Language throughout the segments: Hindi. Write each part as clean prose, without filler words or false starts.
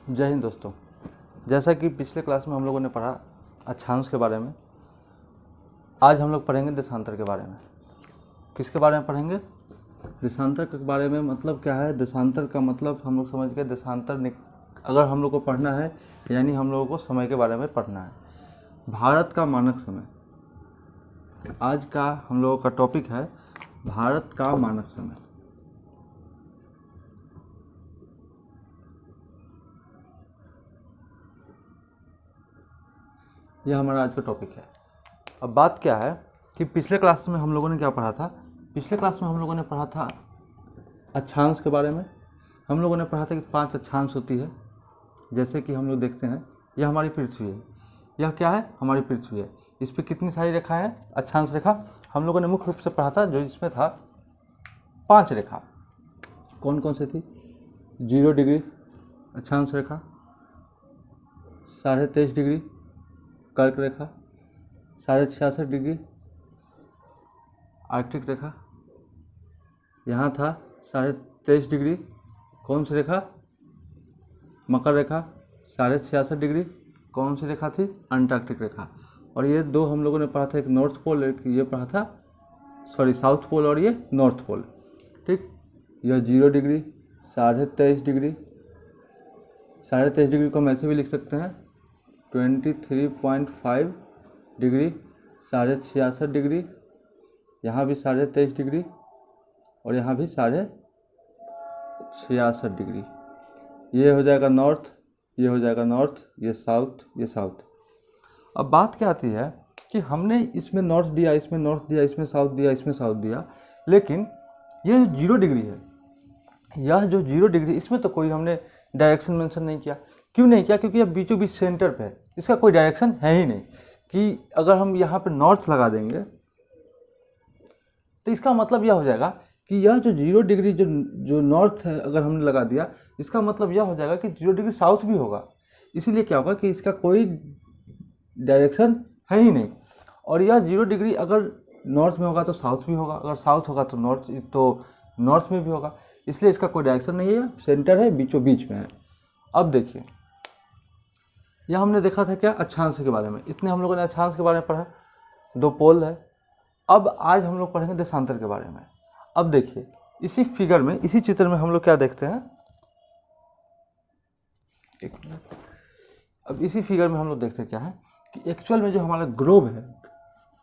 जय हिंद दोस्तों। जैसा कि पिछले क्लास में हम लोगों ने पढ़ा अक्षांश के बारे में, आज हम लोग पढ़ेंगे देशांतर के बारे में। किसके बारे में पढ़ेंगे? देशांतर के बारे में। मतलब क्या है देशांतर का मतलब? हम लोग समझ गए देशांतर अगर हम लोग को पढ़ना है यानी हम लोगों को समय के बारे में पढ़ना है। भारत का मानक समय, आज का हम लोगों का टॉपिक है भारत का मानक समय। यह हमारा आज का टॉपिक है। अब बात क्या है कि पिछले क्लास में हम लोगों ने क्या पढ़ा था? पिछले क्लास में हम लोगों ने पढ़ा था अक्षांश के बारे में। हम लोगों ने पढ़ा था कि 5 अक्षांश होती है। जैसे कि हम लोग देखते हैं यह हमारी पृथ्वी है। यह क्या है? हमारी पृथ्वी है। इस पर कितनी सारी रेखाएं हैं? अक्षांश रेखा हम लोगों ने मुख्य रूप से पढ़ा था, जो इसमें था 5 रेखा। कौन कौन सी थी? 0 डिग्री अक्षांश रेखा, 23.5 डिग्री कर्क रेखा, 66.5 डिग्री आर्कटिक रेखा, यहाँ था 23.5 डिग्री कौन सी रेखा? मकर रेखा, 66.5 डिग्री कौन सी रेखा थी? अंटार्कटिक रेखा। और ये दो हम लोगों ने पढ़ा था, एक नॉर्थ पोल, एक ये पढ़ा था साउथ पोल, और ये नॉर्थ पोल। ठीक, यह 0 डिग्री, 23.5 डिग्री, 23.5 डिग्री को हम ऐसे भी लिख सकते हैं 23.5 डिग्री, 66.5 डिग्री, यहाँ भी 23.5 डिग्री और यहाँ भी 66.5 डिग्री। ये हो जाएगा नॉर्थ, ये हो जाएगा नॉर्थ, ये साउथ, ये साउथ। अब बात क्या आती है कि हमने इसमें नॉर्थ दिया, इसमें नॉर्थ दिया, इसमें साउथ दिया, इसमें साउथ दिया, लेकिन ये 0 डिग्री है, यह जो 0 डिग्री, इसमें तो कोई हमने डायरेक्शन मेंशन नहीं किया। क्यों नहीं किया? क्योंकि यह बीचों बीच सेंटर पे है, इसका कोई डायरेक्शन है ही नहीं। कि अगर हम यहाँ पे नॉर्थ लगा देंगे तो इसका मतलब यह हो जाएगा कि यह जो 0 डिग्री जो नॉर्थ है, अगर हमने लगा दिया, इसका मतलब यह हो जाएगा कि 0 डिग्री साउथ भी होगा। इसीलिए क्या होगा कि इसका कोई डायरेक्शन है ही नहीं। और यह 0 डिग्री अगर नॉर्थ में होगा तो साउथ भी होगा, अगर साउथ होगा तो नॉर्थ में भी होगा। इसलिए इसका कोई डायरेक्शन नहीं है, सेंटर है, बीचों बीच में है। अब देखिए, यह हमने देखा था क्या? अक्षांश के बारे में। इतने हम लोगों ने अक्षांश के बारे में पढ़ा, 2 पोल है। अब आज हम लोग पढ़ेंगे देशांतर के बारे में। अब देखिए, इसी फिगर में, इसी चित्र में हम लोग क्या देखते हैं, एक मिनट। अब इसी फिगर में हम लोग देखते क्या है कि एक्चुअल में जो हमारा ग्लोब है,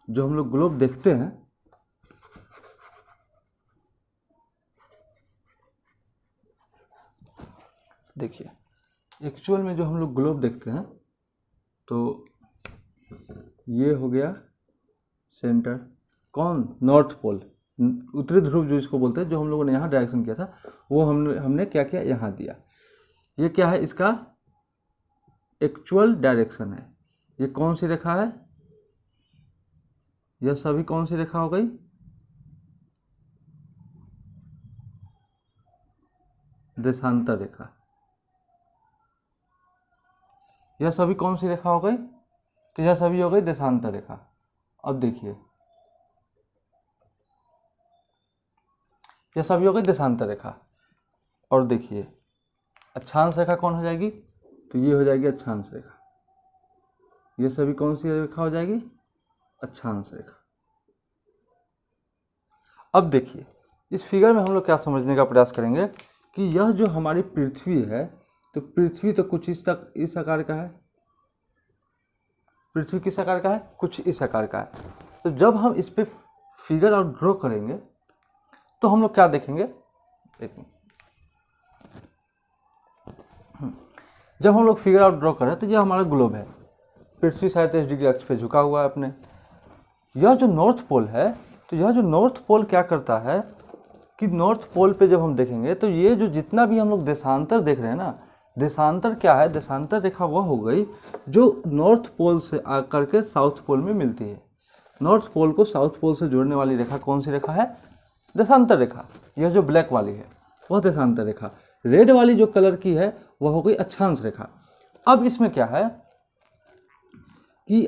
जो हम लोग ग्लोब देखते हैं, देखिए एक्चुअल में जो हम लोग ग्लोब देखते हैं, तो ये हो गया सेंटर। कौन? नॉर्थ पोल, उत्तरी ध्रुव जो इसको बोलते हैं, जो हम लोगों ने यहाँ डायरेक्शन किया था, वो हमने क्या किया? यहाँ दिया। ये क्या है? इसका एक्चुअल डायरेक्शन है। ये कौन सी रेखा है? यह सभी कौन सी रेखा हो गई? देशांतर रेखा। यह सभी कौन सी रेखा हो गई? तो यह सभी हो गई देशांतर रेखा। अब देखिए, यह सभी हो गई देशांतर रेखा। और देखिए, अक्षांश रेखा कौन हो जाएगी? तो ये हो जाएगी अक्षांश रेखा। ये सभी कौन सी रेखा हो जाएगी? अक्षांश रेखा। अब देखिए, इस फिगर में हम लोग क्या समझने का प्रयास करेंगे कि यह जो हमारी पृथ्वी है, तो पृथ्वी तो कुछ इस आकार का है। पृथ्वी किस आकार का है? कुछ इस आकार का है। तो जब हम इस पे फिगर और ड्रॉ करेंगे तो हम लोग क्या देखेंगे? जब हम लोग फिगर आउट ड्रॉ करें तो यह हमारा ग्लोब है, पृथ्वी 23.5 डिग्री अक्ष पे झुका हुआ है अपने। यह जो नॉर्थ पोल है, तो यह जो नॉर्थ पोल क्या करता है कि नॉर्थ पोल पे जब हम देखेंगे तो ये जो जितना भी हम लोग देशांतर देख रहे हैं ना, देशांतर क्या है? देशांतर रेखा वह हो गई जो नॉर्थ पोल से आकर के साउथ पोल में मिलती है। नॉर्थ पोल को साउथ पोल से जोड़ने वाली रेखा कौन सी रेखा है? देशांतर रेखा। यह जो ब्लैक वाली है वह देशांतर रेखा। रेड वाली जो कलर की है वह हो गई अक्षांश रेखा। अब इसमें क्या है कि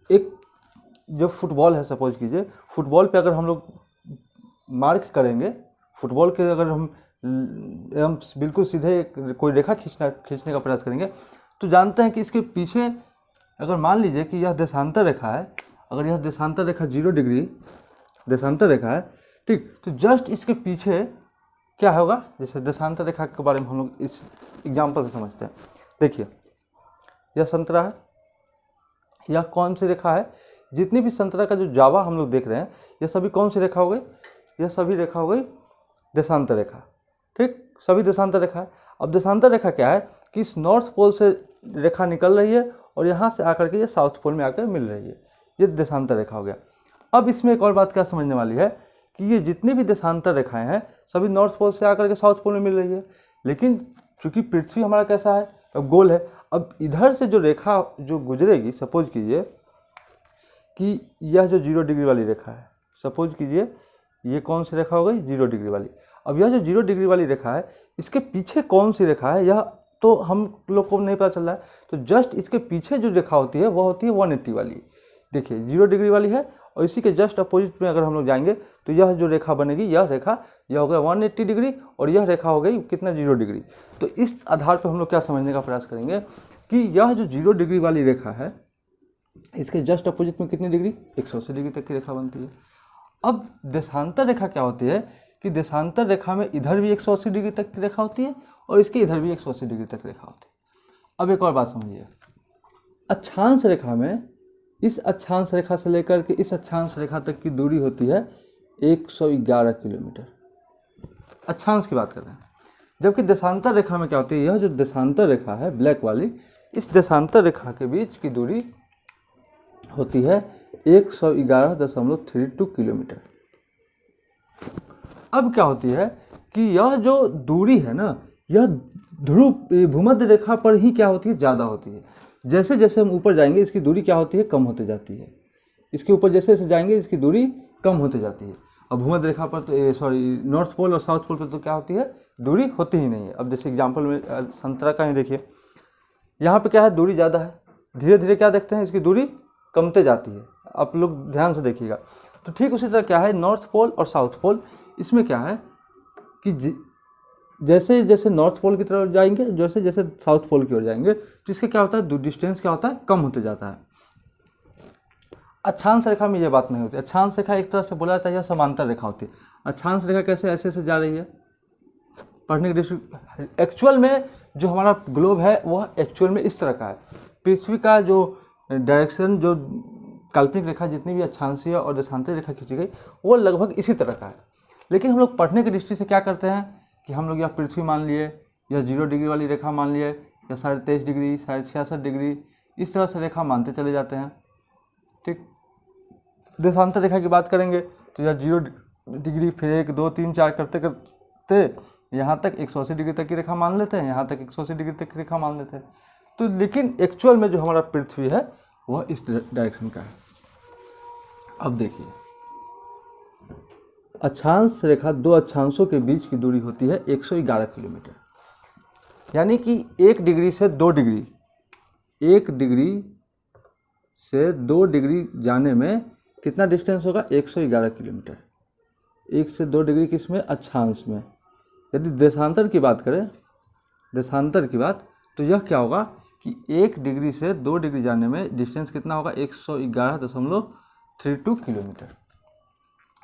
एक जो फुटबॉल है, सपोज कीजिए फुटबॉल पे अगर हम लोग मार्क करेंगे, फुटबॉल के अगर हम हम बिल्कुल सीधे कोई रेखा खींचने का प्रयास करेंगे तो जानते हैं कि इसके पीछे अगर मान लीजिए कि यह देशांतर रेखा है, अगर यह देशांतर रेखा 0 डिग्री देशांतर रेखा है, ठीक, तो जस्ट इसके पीछे क्या होगा, जैसे देशांतर रेखा के बारे में हम लोग इस एग्जाम्पल से समझते हैं। देखिए यह संतरा है, यह कौन सी रेखा है, जितनी भी संतरा का जो जावा हम लोग देख रहे हैं यह सभी कौन सी रेखा हो गई, यह सभी रेखा हो गई देशांतर रेखा, ठीक, सभी देशांतर रेखा है। अब देशांतर रेखा क्या है कि इस नॉर्थ पोल से रेखा निकल रही है और यहाँ से आकर के ये साउथ पोल में आकर मिल रही है, ये देशांतर रेखा हो गया। अब इसमें एक और बात क्या समझने वाली है कि ये जितनी भी देशांतर रेखाएं हैं सभी नॉर्थ पोल से आकर के साउथ पोल में मिल रही है, लेकिन चूंकि पृथ्वी हमारा कैसा है, अब गोल है, अब इधर से जो रेखा जो गुजरेगी, सपोज कीजिए कि यह जो 0 डिग्री वाली रेखा है, सपोज कीजिए ये कौन सी रेखा हो गई, 0 डिग्री वाली। अब यह जो 0 डिग्री वाली रेखा है इसके पीछे कौन सी रेखा है यह तो हम लोग को नहीं पता चल रहा है, तो जस्ट इसके पीछे जो रेखा होती है वह होती है 180 वाली। देखिए 0 डिग्री वाली है और इसी के जस्ट अपोजिट में अगर हम लोग जाएंगे तो यह जो रेखा बनेगी, यह रेखा यह हो गया 180 डिग्री और यह रेखा हो गई कितना, 0 डिग्री। तो इस आधार पर हम लोग क्या समझने का प्रयास करेंगे कि यह जो 0 डिग्री वाली रेखा है इसके जस्ट अपोजिट में कितनी डिग्री, 180 डिग्री तक की रेखा बनती है। अब देशांतर रेखा क्या होती है कि देशांतर रेखा में इधर भी 180 डिग्री तक की रेखा होती है और इसके इधर भी 180 डिग्री तक रेखा होती है। अब एक और बात समझिए, अक्षांश रेखा में इस अक्षांश रेखा से लेकर के इस अक्षांश रेखा तक की दूरी होती है 111 किलोमीटर, अक्षांश की बात कर रहे हैं। जबकि देशांतर रेखा में क्या होती है, यह जो देशांतर रेखा है ब्लैक वाली, इस देशांतर रेखा के बीच की दूरी होती है 111.32 किलोमीटर। अब क्या होती है कि यह जो दूरी है ना, यह ध्रुव भूमध्य रेखा पर ही क्या होती है, ज़्यादा होती है। जैसे जैसे हम ऊपर जाएंगे इसकी दूरी क्या होती है, कम होते जाती है। इसके ऊपर जैसे जैसे जाएंगे इसकी दूरी कम होते जाती है। अब भूमध्य रेखा पर तो नॉर्थ पोल और साउथ पोल पर तो क्या होती है, दूरी होती ही नहीं है। अब जैसे एग्जाम्पल में संतरा का ही देखिए, यहाँ पे क्या है, दूरी ज़्यादा है, धीरे धीरे क्या देखते हैं इसकी दूरी कमते जाती है। आप लोग ध्यान से देखिएगा। तो ठीक उसी तरह क्या है नॉर्थ पोल और साउथ पोल, इसमें क्या है कि जैसे जैसे नॉर्थ पोल की तरफ जाएंगे, जैसे जैसे साउथ पोल की ओर जाएंगे तो इसका क्या होता है, डिस्टेंस क्या होता है, कम होते जाता है। अक्षांश रेखा में ये बात नहीं होती। अक्षांश रेखा एक तरह से बोला जाता है यह समांतर रेखा होती है। अक्षांश रेखा कैसे ऐसे ऐसे जा रही है, पढ़ने की दृष्टि, एक्चुअल में जो हमारा ग्लोब है वह एक्चुअल में इस तरह का है। पृथ्वी का जो डायरेक्शन, जो काल्पनिक रेखा जितनी भी अक्षांशीय और देशांतरीय रेखा खींची गई वो लगभग इसी तरह का है। लेकिन हम लोग पढ़ने की दृष्टि से क्या करते हैं कि हम लोग यह पृथ्वी मान लिए, या 0 डिग्री वाली रेखा मान लिए, या 23.5 डिग्री, 66.5 डिग्री, इस तरह से रेखा मानते चले जाते हैं। ठीक, देशांतर रेखा की बात करेंगे तो यह 0 डिग्री, फिर 1 2 3 4 करते करते यहाँ तक 180 डिग्री तक की रेखा मान लेते हैं, यहाँ तक 180 डिग्री तक की रेखा मान लेते हैं। तो लेकिन एक्चुअल में जो हमारा पृथ्वी है वह इस डायरेक्शन का है। अब देखिए, अक्षांश रेखा दो अक्षांशों के बीच की दूरी होती है 111 किलोमीटर, यानी कि 1 डिग्री से 2 डिग्री, 1 डिग्री से 2 डिग्री जाने में कितना डिस्टेंस होगा, 111 किलोमीटर। 1 से 2 डिग्री किस में, अक्षांश में। यदि देशांतर की बात करें, देशांतर की बात, तो यह क्या होगा कि 1 डिग्री से 2 डिग्री जाने में डिस्टेंस कितना होगा, 111.32 किलोमीटर।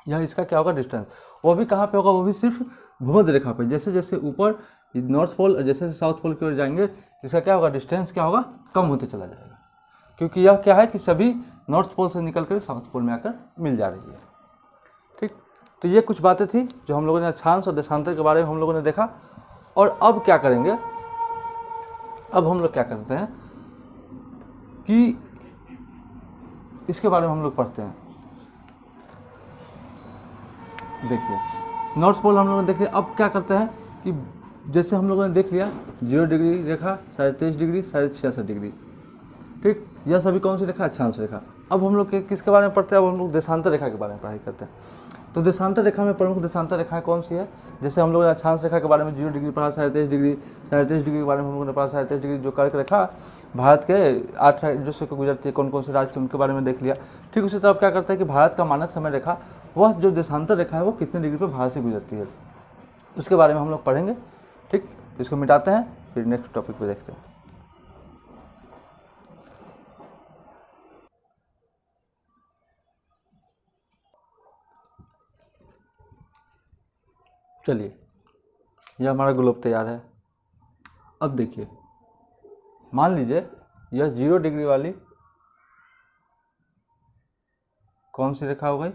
यह इसका क्या होगा डिस्टेंस। वो भी कहाँ पे होगा, वो भी सिर्फ भूमध्य रेखा पे। जैसे जैसे ऊपर नॉर्थ पोल और जैसे जैसे साउथ पोल की ओर जाएंगे इसका क्या होगा, डिस्टेंस क्या होगा, कम होते चला जाएगा। क्योंकि यह क्या है कि सभी नॉर्थ पोल से निकल कर साउथ पोल में आकर मिल जा रही है। ठीक, तो ये कुछ बातें थी जो हम लोगों ने अक्षांश और देशांतर के बारे में हम लोगों ने देखा। और अब क्या करेंगे, अब हम लोग क्या करते हैं कि इसके बारे में हम लोग पढ़ते हैं। देखिए, नॉर्थ पोल हम लोगों ने देख लिया। अब क्या करते हैं कि जैसे हम लोगों ने देख लिया 0 डिग्री रेखा, 23.5 डिग्री, 66 डिग्री, ठीक, यह सभी कौन सी रेखा, अक्षांश रेखा। अब हम लोग किसके बारे में पढ़ते हैं, अब हम लोग देशांतर रेखा के बारे में पढ़ाई करते हैं। तो देशांतर रेखा में प्रमुख देशांतर रेखाएं कौन सी है, जैसे हम लोग ने अक्षांश रेखा के बारे में 0 डिग्री पढ़ा, 23.5 डिग्री, 23.5 डिग्री के बारे में हम लोगों ने पढ़ा, 23.5 डिग्री जो कर्क रेखा भारत के 8 राज्यों से गुजरती है, कौन कौन से राज्य थे उनके बारे में देख लिया। ठीक उसी तरह क्या करते हैं कि भारत का मानक समय रेखा, वह जो देशांतर रेखा है वो कितने डिग्री पर भारत से गुजरती है उसके बारे में हम लोग पढ़ेंगे। ठीक, इसको मिटाते हैं, फिर नेक्स्ट टॉपिक पे देखते हैं। चलिए, यह हमारा ग्लोब तैयार है। अब देखिए, मान लीजिए यह 0 डिग्री वाली कौन सी रेखा हो गई?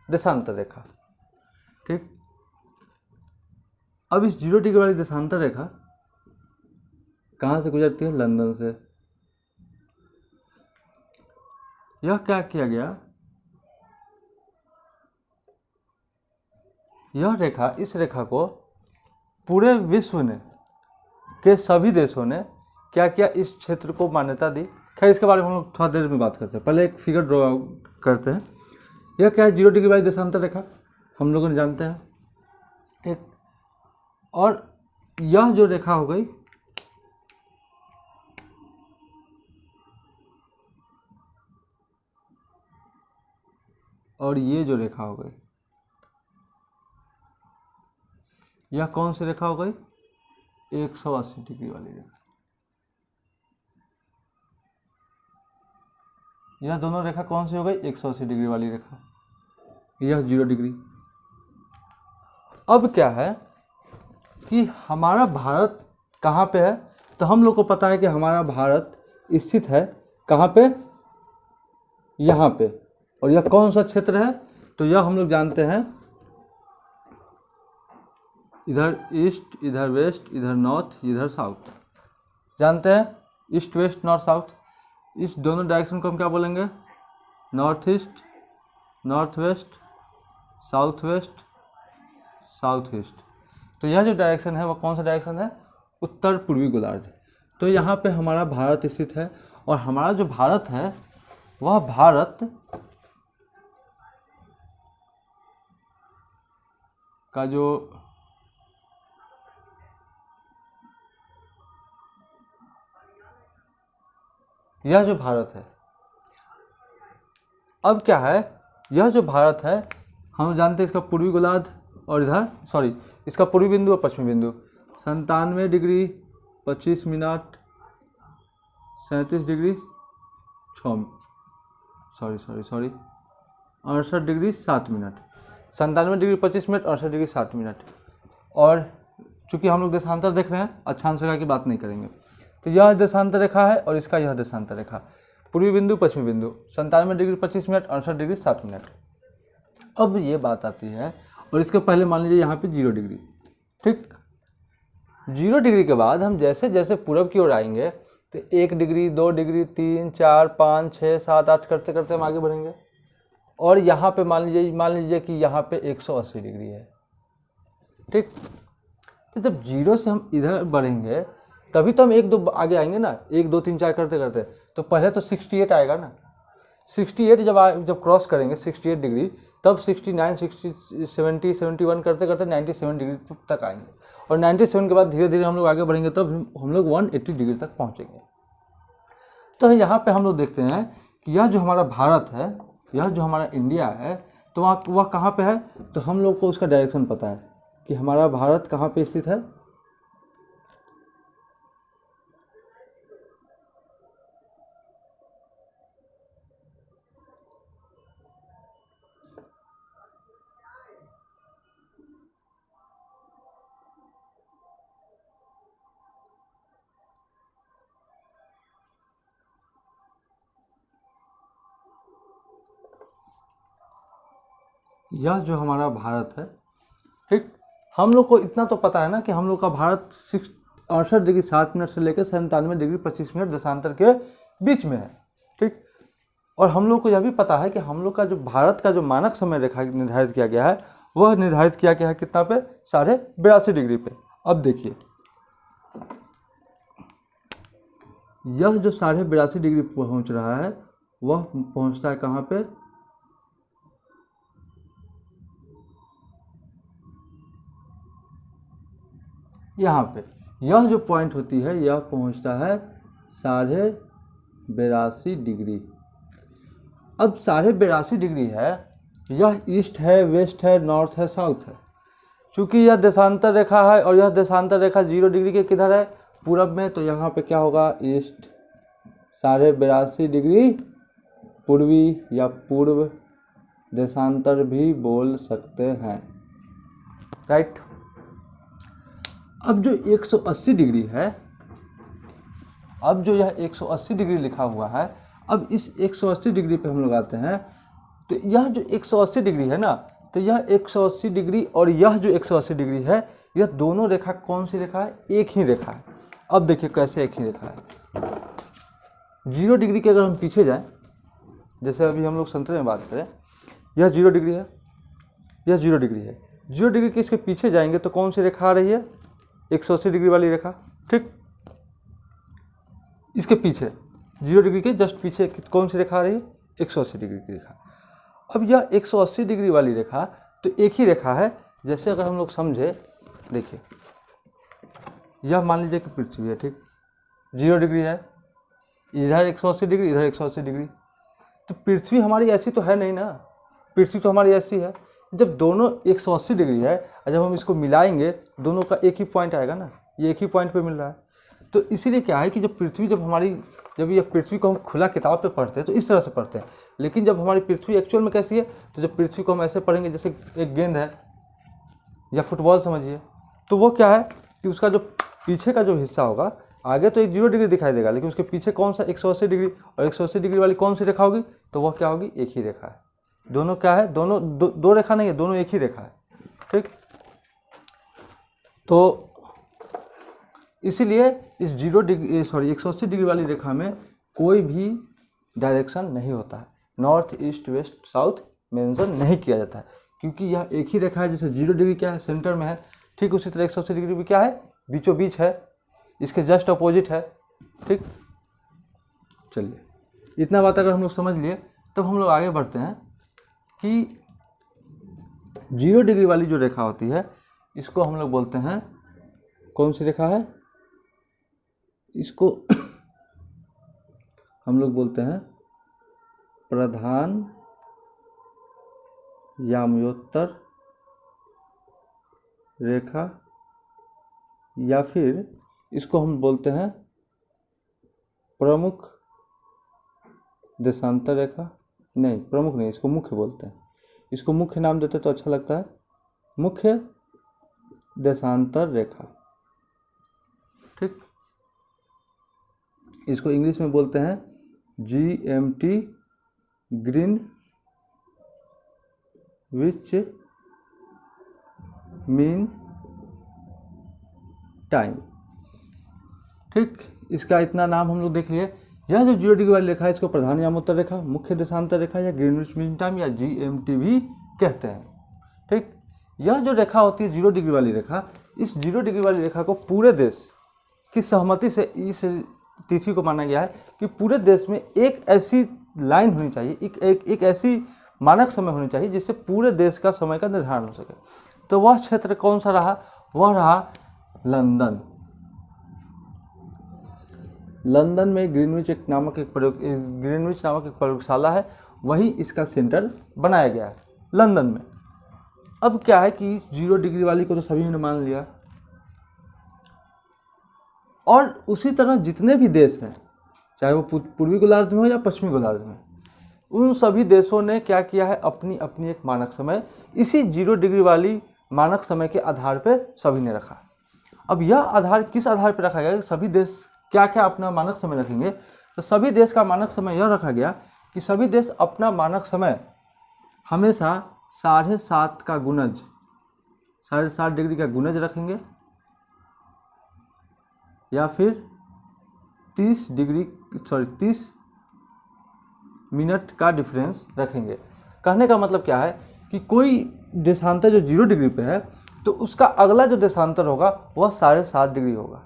देशांतर रेखा। ठीक, अब इस 0 डिग्री वाली देशांतर रेखा कहाँ से गुजरती है? लंदन से। यह क्या किया गया, यह रेखा, इस रेखा को पूरे विश्व ने, के सभी देशों ने क्या किया, इस क्षेत्र को मान्यता दी। खैर, इसके बारे में हम लोग थोड़ा देर में बात करते हैं, पहले एक फिगर ड्रॉ करते हैं। यह क्या है? 0 डिग्री वाली देशांतर रेखा, हम लोगों ने जानते हैं। ठीक, और यह जो रेखा हो गई, और ये जो रेखा हो गई, यह कौन सी रेखा हो गई? 180 डिग्री वाली रेखा। यह दोनों रेखा कौन सी हो गई? 180 डिग्री वाली रेखा। यह 0 डिग्री। अब क्या है कि हमारा भारत कहाँ पे है? तो हम लोग को पता है कि हमारा भारत स्थित है कहाँ पे? यहाँ पे। और यह कौन सा क्षेत्र है? तो यह हम लोग जानते हैं, इधर ईस्ट, इधर वेस्ट, इधर नॉर्थ, इधर साउथ। जानते हैं, ईस्ट वेस्ट नॉर्थ साउथ। इस दोनों डायरेक्शन को हम क्या बोलेंगे? North east, north west, south west, south east. तो यह जो डायरेक्शन है वह कौन सा डायरेक्शन है? उत्तर पूर्वी गोलार्ध। तो यहाँ पे हमारा भारत स्थित है, और हमारा जो भारत है वह भारत का जो यह जो भारत है, अब क्या है, यह जो भारत है हम जानते हैं इसका पूर्वी गोलार्ध, और इधर इसका पूर्वी बिंदु और पश्चिमी बिंदु 97 degree 25 minute 37 degree 68 degree 7 minute, 97 degree 25 minute, 68 degree 7 minute. और चूंकि हम लोग देशांतर देख रहे हैं, अक्षांश रेखा की बात नहीं करेंगे, तो यह देशांतर रेखा है और इसका यह देशांतर रेखा, पूर्वी बिंदु पश्चिमी बिंदु 97 डिग्री 25 मिनट, 68 डिग्री 7 मिनट। अब ये बात आती है, और इसके पहले मान लीजिए यहाँ पे 0 डिग्री। ठीक, 0 डिग्री के बाद हम जैसे जैसे पूरब की ओर आएंगे तो 1 डिग्री, 2 डिग्री, 3, 4, 5, 6, 7, 8 करते करते हम आगे बढ़ेंगे। और यहाँ पे मान लीजिए कि यहाँ पे 180 डिग्री है। ठीक, तो जब 0 से हम इधर बढ़ेंगे तभी तो हम 1 2 आगे आएंगे ना, 1 2 3 4 करते करते। तो पहले तो 68 आएगा ना, 68 जब क्रॉस करेंगे 68 डिग्री, तब 69, 60, 70, 71 करते करते 97 डिग्री तक आएंगे। और 97 के बाद धीरे धीरे हम लोग आगे बढ़ेंगे, तब हम लोग 180 डिग्री तक पहुँचेंगे। तो यहाँ पे हम लोग देखते हैं कि यह जो हमारा भारत है, यह जो हमारा इंडिया है, तो वह कहाँ पे है? तो हम लोग को उसका डायरेक्शन पता है कि हमारा भारत कहाँ पे स्थित है। यह जो हमारा भारत है, ठीक, हम लोग को इतना तो पता है ना कि हम लोग का भारत 68 डिग्री 7 मिनट से लेकर 97 डिग्री 25 मिनट देशांतर के बीच में है। ठीक, और हम लोग को यह भी पता है कि हम लोग का जो भारत का जो मानक समय रेखा निर्धारित किया गया है, वह निर्धारित किया गया है कितना पे? 82.5 डिग्री पे। अब देखिए, यह जो 82.5 डिग्री पहुंच रहा है, वह पहुंचता है कहाँ पे? यहाँ पे। यह जो पॉइंट होती है, यह पहुंचता है 82.5 डिग्री। अब 82.5 डिग्री है, यह ईस्ट है, वेस्ट है, नॉर्थ है, साउथ है। चूंकि यह देशांतर रेखा है और यह देशांतर रेखा 0 डिग्री के किधर है, पूरब में, तो यहाँ पे क्या होगा, ईस्ट 82.5 डिग्री पूर्वी या पूर्व देशांतर भी बोल सकते हैं, राइट। अब जो 180 डिग्री है, अब जो यह 180 डिग्री लिखा हुआ है, अब इस 180 डिग्री पे हम लोग आते हैं, तो यह जो 180 डिग्री है ना, तो यह 180 डिग्री और यह जो 180 डिग्री है, यह दोनों रेखा कौन सी रेखा है, एक ही रेखा है। अब देखिए कैसे एक ही रेखा है। 0 डिग्री के अगर हम पीछे जाएं, जैसे अभी हम लोग संतरे में बात करें, यह 0 डिग्री है, यह 0 डिग्री है। 0 डिग्री के इसके पीछे जाएंगे तो कौन सी रेखा आ रही है, 180 डिग्री वाली रेखा, ठीक। इसके पीछे 0 डिग्री के जस्ट पीछे कौन सी रेखा आ रही है, 180 डिग्री की रेखा। अब यह 180 डिग्री वाली रेखा तो एक ही रेखा है। जैसे अगर हम लोग समझे, देखिए यह मान लीजिए कि पृथ्वी है, ठीक, 0 डिग्री है, इधर 180 डिग्री, इधर 180 डिग्री, तो पृथ्वी हमारी ऐसी तो है नहीं ना, पृथ्वी तो हमारी ऐसी है। जब दोनों 180 डिग्री है और जब हम इसको मिलाएंगे दोनों का एक ही पॉइंट आएगा ना, ये एक ही पॉइंट पे मिल रहा है। तो इसीलिए क्या है कि जब पृथ्वी जब ये पृथ्वी को हम खुला किताब पे पढ़ते हैं तो इस तरह से पढ़ते हैं, लेकिन जब हमारी पृथ्वी एक्चुअल में कैसी है, तो जब पृथ्वी को हम ऐसे पढ़ेंगे जैसे एक गेंद है या फुटबॉल समझिए, तो वो क्या है कि उसका जो पीछे का जो हिस्सा होगा, आगे तो एक 0 डिग्री दिखाई देगा, लेकिन उसके पीछे कौन सा 180 डिग्री और 180 डिग्री वाली कौन सी रेखा होगी, तो वह क्या होगी, एक ही रेखा है। दोनों क्या है, दोनों दो रेखा नहीं है, दोनों एक ही रेखा है, ठीक। तो इसीलिए इस 180 डिग्री वाली रेखा में कोई भी डायरेक्शन नहीं होता है, north east west south mention नहीं किया जाता है, क्योंकि यह एक ही रेखा है। जैसे 0 डिग्री क्या है, सेंटर में है, ठीक उसी तरह 180 डिग्री भी क्या है, बीचों बीच है, इसके जस्ट अपोजिट है, ठीक। चलिए, इतना बात अगर हम लोग समझ लिए, तब हम लोग आगे बढ़ते हैं कि 0 डिग्री वाली जो रेखा होती है, इसको हम लोग बोलते हैं, कौन सी रेखा है, इसको हम लोग बोलते हैं प्रधान याम्योत्तर रेखा, या फिर इसको हम बोलते हैं प्रमुख देशांतर रेखा। नहीं, प्रमुख नहीं, इसको मुख्य बोलते हैं, इसको मुख्य नाम देते तो अच्छा लगता है, मुख्य देशांतर रेखा, ठीक। इसको इंग्लिश में बोलते हैं GMT, green which mean time, ठीक। इसका इतना नाम हम लोग देख लिए। यह जो 0 डिग्री वाली रेखा है, इसको प्रधान यामोत्तर रेखा, मुख्य देशांतर रेखा या ग्रीनविच मीन टाइम या GMT भी कहते हैं, ठीक। यह जो रेखा होती है 0 डिग्री वाली रेखा, इस 0 डिग्री वाली रेखा को पूरे देश की सहमति से इस तिथि को माना गया है कि पूरे देश में एक ऐसी लाइन होनी चाहिए, एक ऐसी मानक समय होनी चाहिए जिससे पूरे देश का समय का निर्धारण हो सके। तो वह क्षेत्र कौन सा रहा, वह रहा लंदन। लंदन में ग्रीनविच नामक एक प्रयोगशाला है, वही इसका सेंटर बनाया गया है लंदन में। अब क्या है कि 0 डिग्री वाली को तो सभी ने मान लिया, और उसी तरह जितने भी देश हैं, चाहे वो पूर्वी गोलार्ध में हो या पश्चिमी गोलार्ध में, उन सभी देशों ने क्या किया है, अपनी अपनी एक मानक समय इसी 0 डिग्री वाली मानक समय के आधार पर सभी ने रखा। अब यह आधार किस आधार पर रखा गया, सभी देश क्या क्या अपना मानक समय रखेंगे, तो सभी देश का मानक समय यह रखा गया कि सभी देश अपना मानक समय हमेशा 7.5 का गुणज, 7.5 डिग्री का गुणज रखेंगे, या फिर 30 मिनट का डिफरेंस रखेंगे। कहने का मतलब क्या है कि कोई देशांतर जो 0 डिग्री पे है, तो उसका अगला जो देशांतर होगा वह 7.5 डिग्री होगा,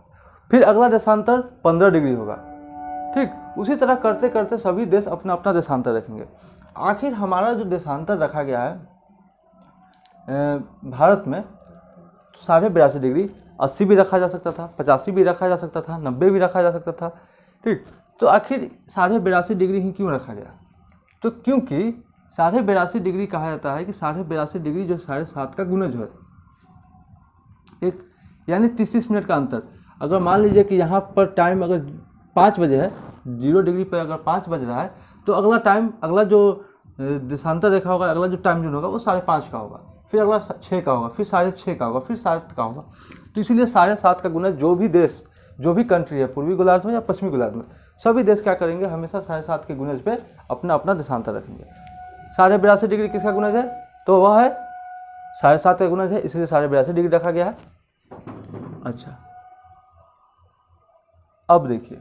फिर अगला देशांतर 15 डिग्री होगा, ठीक। उसी तरह करते करते सभी देश अपना अपना देशांतर रखेंगे। आखिर हमारा जो देशांतर रखा गया है भारत में 82.5 डिग्री, 80 भी रखा जा सकता था, 85 भी रखा जा सकता था, 90 भी रखा जा सकता था, ठीक। तो आखिर 82.5 डिग्री ही क्यों रखा गया, तो क्योंकि 82.5 डिग्री कहा जाता है कि 82.5 डिग्री जो 7.5 का गुणज है, एक यानी 30 मिनट का अंतर। अगर मान लीजिए कि यहाँ पर टाइम अगर 5 बजे है, 0 डिग्री पर अगर 5 बज रहा है, तो अगला टाइम, अगला जो देशांतर रेखा होगा, अगला जो टाइम जोन होगा वो 5:30 का होगा, फिर अगला 6 का होगा, फिर 6:30 का होगा, फिर 7 का होगा। तो इसीलिए 7:30 का गुना जो भी देश, जो भी कंट्री है, पूर्वी गोलार्ध में या पश्चिमी गोलार्ध में, सभी देश क्या करेंगे, हमेशा 7:30 के गुणज पे अपना अपना देशांतर रखेंगे। 82.5 डिग्री किसका गुणज है, तो वह है 7:30 का गुणज है, इसलिए 82.5 डिग्री रखा गया है। अच्छा, अब देखिए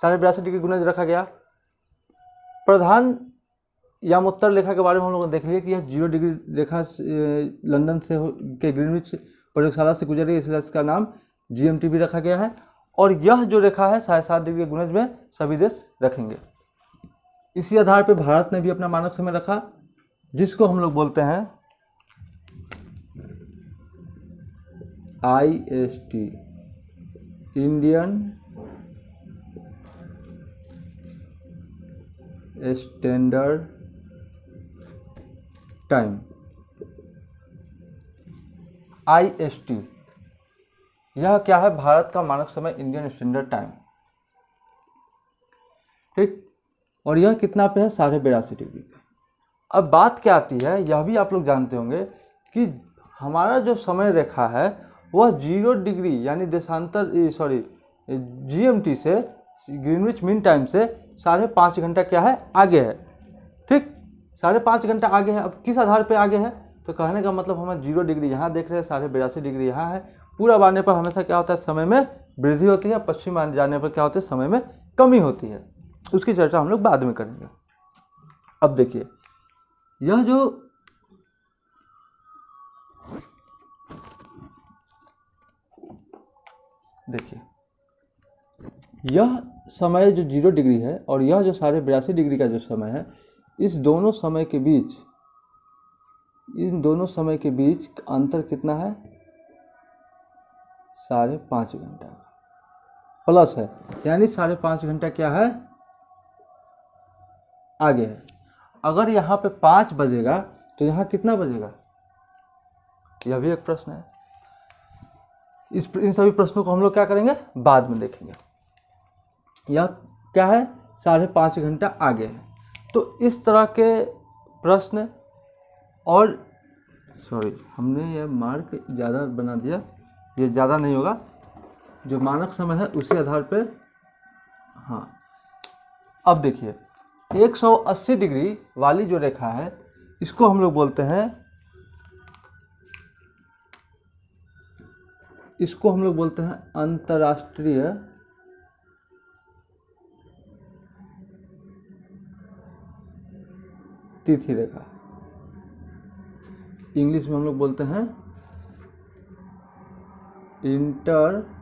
82.5 डिग्री गुणज रखा गया। प्रधान यामोत्तर रेखा के बारे में हम लोगों ने देख लिया कि यह 0 डिग्री रेखा लंदन से के ग्रीनविच प्रयोगशाला से गुजर रही है, इसलिए इसका नाम GMT भी रखा गया है। और यह जो रेखा है 7:30 डिग्री के गुणज में सभी देश रखेंगे। इसी आधार पर भारत ने भी अपना मानक समय रखा, जिसको हम लोग बोलते हैं IST, Indian standard time. IST यह क्या है, भारत का मानक समय, इंडियन स्टैंडर्ड टाइम, ठीक। और यह कितना पे है, 82.5 डिग्री पे। अब बात क्या आती है, यह भी आप लोग जानते होंगे कि हमारा जो समय रेखा है वह 0 डिग्री यानी देशांतर GMT से, ग्रीनविच मीन टाइम से 5.5 घंटा क्या है, आगे है, ठीक। 5.5 घंटा आगे है। अब किस आधार पे आगे है, तो कहने का मतलब हम 0 डिग्री यहाँ देख रहे हैं, 82.5 डिग्री यहाँ है। पूरब आने पर हमेशा क्या होता है, समय में वृद्धि होती है, पश्चिम आने जाने पर क्या होता है, समय में कमी होती है। उसकी चर्चा हम लोग बाद में करेंगे। अब देखिए, यह जो देखिए यह समय जो 0 डिग्री है और यह जो 82.5 डिग्री का जो समय है, इस दोनों समय के बीच, इन दोनों समय के बीच अंतर कितना है, 5.5 घंटा का प्लस है, यानी 5.5 घंटा क्या है, आगे है। अगर यहाँ पे 5 बजेगा तो यहाँ कितना बजेगा, यह भी एक प्रश्न है। इन सभी प्रश्नों को हम लोग क्या करेंगे, बाद में देखेंगे। यह क्या है, 5.5 घंटा आगे है। तो इस तरह के प्रश्न, और हमने यह मार्क ज़्यादा बना दिया, ये ज़्यादा नहीं होगा, जो मानक समय है उसी आधार पे। हाँ, अब देखिए 180 डिग्री वाली जो रेखा है, इसको हम लोग बोलते हैं, अंतर्राष्ट्रीय तिथि रेखा। इंग्लिश में हम लोग बोलते हैं इंटरनेशनल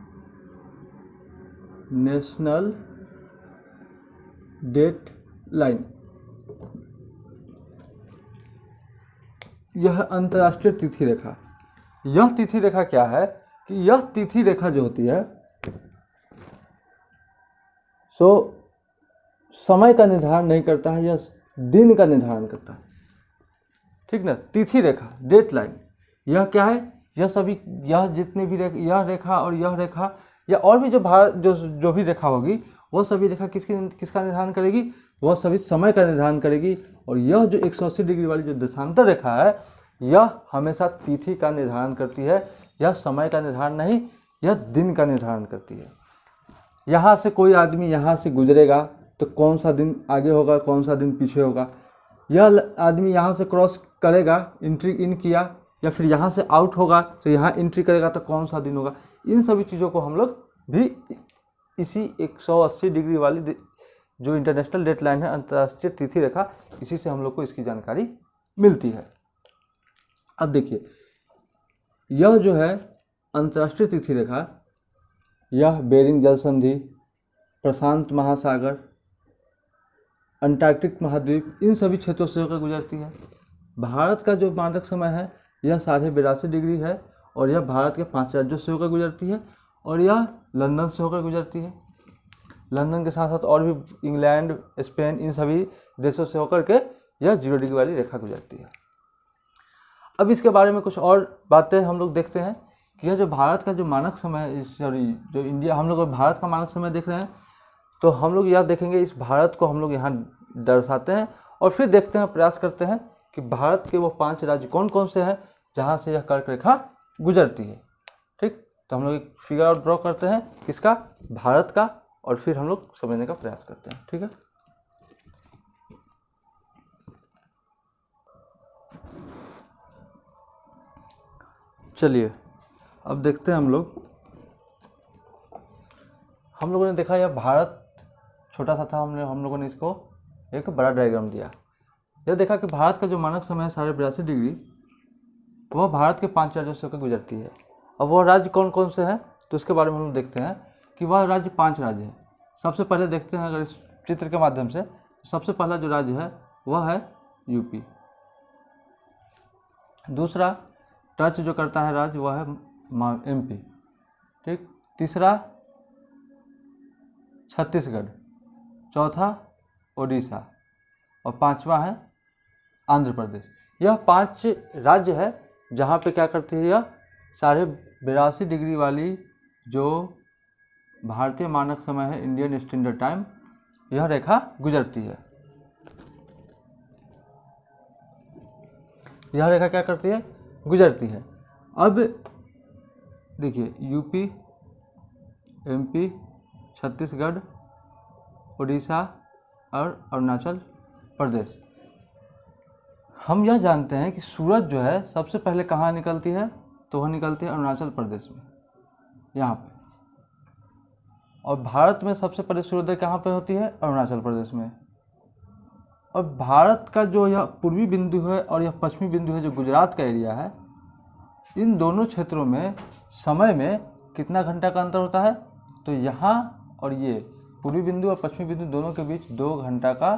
डेट लाइन। यह अंतर्राष्ट्रीय तिथि रेखा, यह तिथि रेखा क्या है कि यह तिथि रेखा जो होती है, समय का निर्धारण नहीं करता है, यह दिन का निर्धारण करता है, ठीक ना। तिथि रेखा, डेट लाइन, यह क्या है, यह सभी, यह जितनी भी यह रेखा और यह रेखा, या और भी जो जो भी रेखा होगी, वह सभी रेखा किसका निर्धारण करेगी, वह सभी समय का निर्धारण करेगी। और यह जो 180 डिग्री वाली जो देशांतर रेखा है, यह हमेशा तिथि का निर्धारण करती है, यह समय का निर्धारण नहीं, यह दिन का निर्धारण करती है। यहाँ से कोई आदमी यहाँ से गुजरेगा तो कौन सा दिन आगे होगा, कौन सा दिन पीछे होगा। यह आदमी यहाँ से क्रॉस करेगा, एंट्री इन किया, या फिर यहाँ से आउट होगा तो यहाँ एंट्री करेगा तो कौन सा दिन होगा। इन सभी चीज़ों को हम लोग भी इसी 180 डिग्री वाली जो इंटरनेशनल डेट लाइन है, अंतर्राष्ट्रीय तिथि रेखा, इसी से हम लोग को इसकी जानकारी मिलती है। अब देखिए, यह जो है अंतर्राष्ट्रीय तिथि रेखा, यह बेरिंग जल संधि, प्रशांत महासागर, अंटार्कटिक महाद्वीप, इन सभी क्षेत्रों से होकर गुजरती है। भारत का जो मानक समय है यह 82.5 डिग्री है, और यह भारत के 5 राज्यों से होकर गुजरती है, और यह लंदन से होकर गुजरती है। लंदन के साथ साथ और भी इंग्लैंड, स्पेन, इन सभी देशों से होकर के यह 0 डिग्री वाली रेखा गुजरती है। अब इसके बारे में कुछ और बातें हम लोग देखते हैं कि यह जो भारत का जो मानक समय, सॉरी जो इंडिया, हम लोग भारत का मानक समय देख रहे हैं, तो हम लोग यह देखेंगे, इस भारत को हम लोग यहाँ दर्शाते हैं और फिर देखते हैं, प्रयास करते हैं कि भारत के वो 5 राज्य कौन कौन से हैं जहाँ से यह कर्क रेखा गुजरती है। ठीक, तो हम लोग एक फिगर आउट ड्रॉ करते हैं किसका, भारत का, और फिर हम लोग समझने का प्रयास करते हैं। ठीक है, चलिए अब देखते हैं हम लोगों ने देखा यह भारत छोटा सा था, हम लोगों ने इसको एक बड़ा डायग्राम दिया। यह देखा कि भारत का जो मानक समय है 82.5 डिग्री, वह भारत के 5 राज्यों से होकर गुजरती है। अब वह राज्य कौन कौन से हैं, तो उसके बारे में हम लोग देखते हैं कि वह राज्य 5 राज्य हैं। सबसे पहले देखते हैं, अगर इस चित्र के माध्यम से, सबसे पहला जो राज्य है वह है यूपी। दूसरा टच जो करता है राज्य वह है एमपी। ठीक, तीसरा छत्तीसगढ़, चौथा ओडिशा और पांचवा है आंध्र प्रदेश। यह 5 राज्य है जहाँ पे क्या करती है, यह 82.5 डिग्री वाली जो भारतीय मानक समय है, इंडियन स्टैंडर्ड टाइम, यह रेखा गुजरती है। यह रेखा क्या करती है, गुजरती है। अब देखिए यूपी, एमपी, छत्तीसगढ़, उड़ीसा और अरुणाचल प्रदेश। हम यह जानते हैं कि सूरज जो है सबसे पहले कहाँ निकलती है, तो वह निकलती है अरुणाचल प्रदेश में, यहाँ पे। और भारत में सबसे पहले सूर्योदय कहाँ पे होती है, अरुणाचल प्रदेश में। और भारत का जो यह पूर्वी बिंदु है और यह पश्चिमी बिंदु है, जो गुजरात का एरिया है, इन दोनों क्षेत्रों में समय में कितना घंटा का अंतर होता है, तो यहाँ और ये पूर्वी बिंदु और पश्चिमी बिंदु दोनों के बीच 2 घंटा का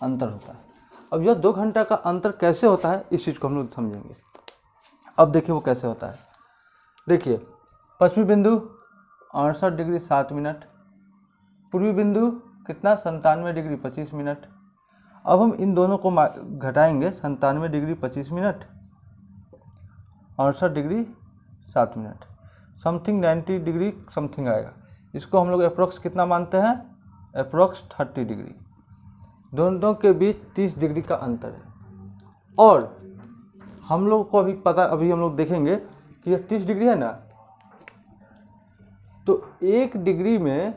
अंतर होता है। अब यह 2 घंटा का अंतर कैसे होता है, इस चीज़ को हम लोग समझेंगे। अब देखिए वो कैसे होता है। देखिए पश्चिमी बिंदु 68 डिग्री 7 मिनट, पूर्वी बिंदु कितना 97 डिग्री 25 मिनट। अब हम इन दोनों को घटाएंगे, 97 degree 25 minute, 68 degree 7 minute, something 90 degree something आएगा। इसको हम लोग अप्रोक्स कितना मानते हैं, अप्रोक्स 30 डिग्री। दोनों के बीच 30 डिग्री का अंतर है। और हम लोग को अभी पता, अभी हम लोग देखेंगे कि यह 30 डिग्री है ना, तो 1 डिग्री में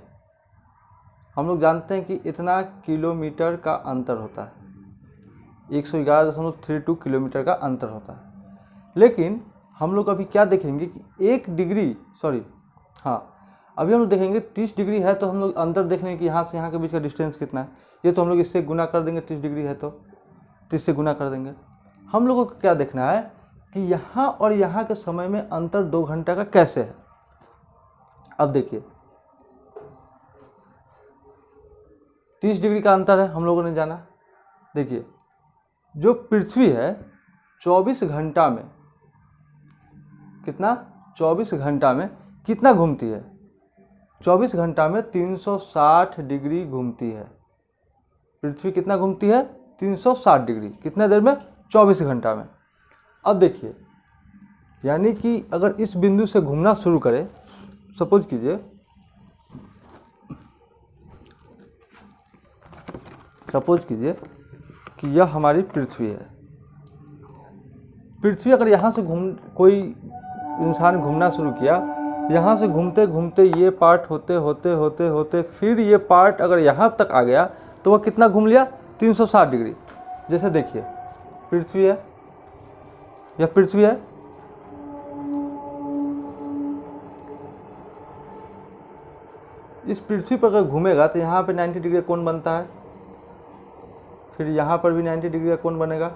हम लोग जानते हैं कि इतना किलोमीटर का अंतर होता है, 111.32 किलोमीटर का अंतर होता है। लेकिन हम लोग अभी क्या देखेंगे कि 1 डिग्री, सॉरी हाँ, अभी हम लोग देखेंगे 30 डिग्री है, तो हम लोग अंतर देख लेंगे कि यहाँ से यहाँ के बीच का डिस्टेंस कितना है। ये तो हम लोग इससे गुना कर देंगे, 30 डिग्री है तो 30 से गुना कर देंगे। हम लोगों को क्या देखना है कि यहाँ और यहाँ के समय में अंतर 2 घंटा का कैसे है। अब देखिए 30 डिग्री का अंतर है, हम लोगों ने जाना। देखिए जो पृथ्वी है 24 घंटा में कितना, 24 घंटा में कितना घूमती है, 24 घंटा में 360 डिग्री घूमती है। पृथ्वी कितना घूमती है, 360 डिग्री, कितने देर में, 24 घंटा में। अब देखिए यानी कि अगर इस बिंदु से घूमना शुरू करें, सपोज कीजिए कि यह हमारी पृथ्वी है। पृथ्वी अगर यहाँ से कोई इंसान घूमना शुरू किया, यहाँ से घूमते घूमते ये पार्ट होते होते होते होते फिर ये पार्ट अगर यहाँ तक आ गया, तो वह कितना घूम लिया, 360 डिग्री। जैसे देखिए पृथ्वी है, यह पृथ्वी है, इस पृथ्वी पर अगर घूमेगा तो यहाँ पे 90 डिग्री का कोण बनता है, फिर यहाँ पर भी 90 डिग्री का कोण बनेगा,